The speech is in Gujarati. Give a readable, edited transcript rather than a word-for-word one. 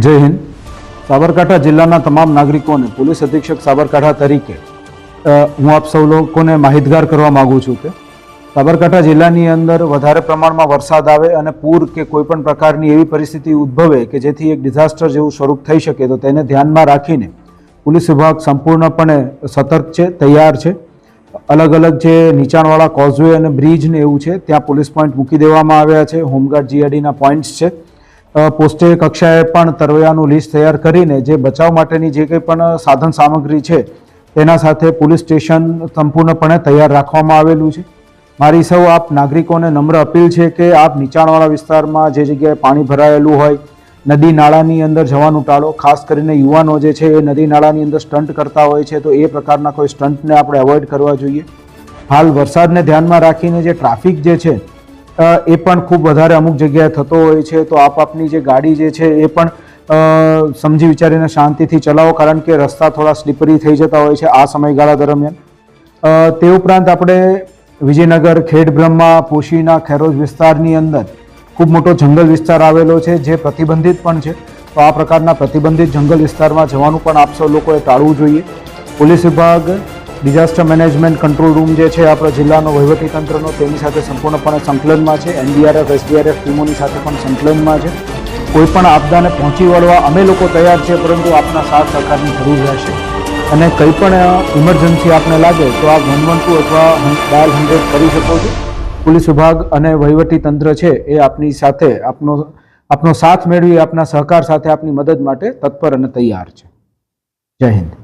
જય હિન્દ। સાબરકાંઠા જિલ્લાના તમામ નાગરિકોને પોલીસ અધિક્ષક સાબરકાંઠા તરીકે હું આપ સૌ લોકોને માહિતગાર કરવા માંગુ છું કે સાબરકાંઠા જિલ્લાની અંદર વધારે પ્રમાણમાં વરસાદ આવે અને પૂર કે કોઈપણ પ્રકારની એવી પરિસ્થિતિ ઉદ્ભવે કે જેથી એક ડિઝાસ્ટર જેવું સ્વરૂપ થઈ શકે તો તેને ધ્યાનમાં રાખીને પોલીસ વિભાગ સંપૂર્ણપણે સતર્ક છે, તૈયાર છે। અલગ અલગ જે નીચાણવાળા કોઝવે અને બ્રિજ ને એવું છે ત્યાં પોલીસ પોઈન્ટ મૂકી દેવામાં આવ્યા છે। હોમગાર્ડ જીઆરડીના પોઈન્ટ્સ છે। પોસ્ટે કક્ષાએ પણ તરવૈયાનું લિસ્ટ તૈયાર કરીને જે બચાવ માટેની જે કંઈ પણ સાધન સામગ્રી છે તેના સાથે પોલીસ સ્ટેશન સંપૂર્ણપણે તૈયાર રાખવામાં આવેલું છે। મારી સૌ આપ નાગરિકોને નમ્ર અપીલ છે કે આપ નીચાણવાળા વિસ્તારમાં જે જગ્યાએ પાણી ભરાયેલું હોય નદી નાળાની અંદર જવાનું ટાળો। ખાસ કરીને યુવાનો જે છે એ નદી નાળાની અંદર સ્ટન્ટ કરતા હોય છે તો એ પ્રકારના કોઈ સ્ટન્ટને આપણે અવોઇડ કરવા જોઈએ। હાલ વરસાદને ધ્યાનમાં રાખીને જે ટ્રાફિક જે છે એ પણ ખૂબ વધારે અમુક જગ્યાએ થતો હોય છે તો આપની જે ગાડી જે છે એ પણ સમજી વિચારીને શાંતિથી ચલાવો, કારણ કે રસ્તા થોડા સ્લીપરી થઈ જતા હોય છે આ સમયગાળા દરમિયાન। તે ઉપરાંત આપણે વિજયનગર, ખેડબ્રહ્મા, પોશીના, ખેરોજ વિસ્તારની અંદર ખૂબ મોટો જંગલ વિસ્તાર આવેલો છે જે પ્રતિબંધિત પણ છે તો આ પ્રકારના પ્રતિબંધિત જંગલ વિસ્તારમાં જવાનું પણ આપ સૌ લોકોએ ટાળવું જોઈએ। પોલીસ વિભાગ, ડિઝાસ્ટર મેનેજમેન્ટ કંટ્રોલ રૂમ જે છે આપણા જિલ્લાનો વહીવટીતંત્રનો તેની સાથે સંપૂર્ણપણે સંકલનમાં છે। એનડીઆરએફ, એસડીઆરએફ ટીમોની સાથે પણ સંકલનમાં છે। કોઈપણ આપદાને પહોંચી વળવા અમે લોકો તૈયાર છે, પરંતુ આપના સાથ સહકારની જરૂર રહેશે અને કંઈ પણ ઇમરજન્સી આપને લાગે તો આપ 112 અથવા ડાયલ 100 કરી શકો છો। પોલીસ વિભાગ અને વહીવટીતંત્ર છે એ આપની સાથે આપનો સાથ મેળવી આપના સહકાર સાથે આપની મદદ માટે તત્પર અને તૈયાર છે। જય હિન્દ।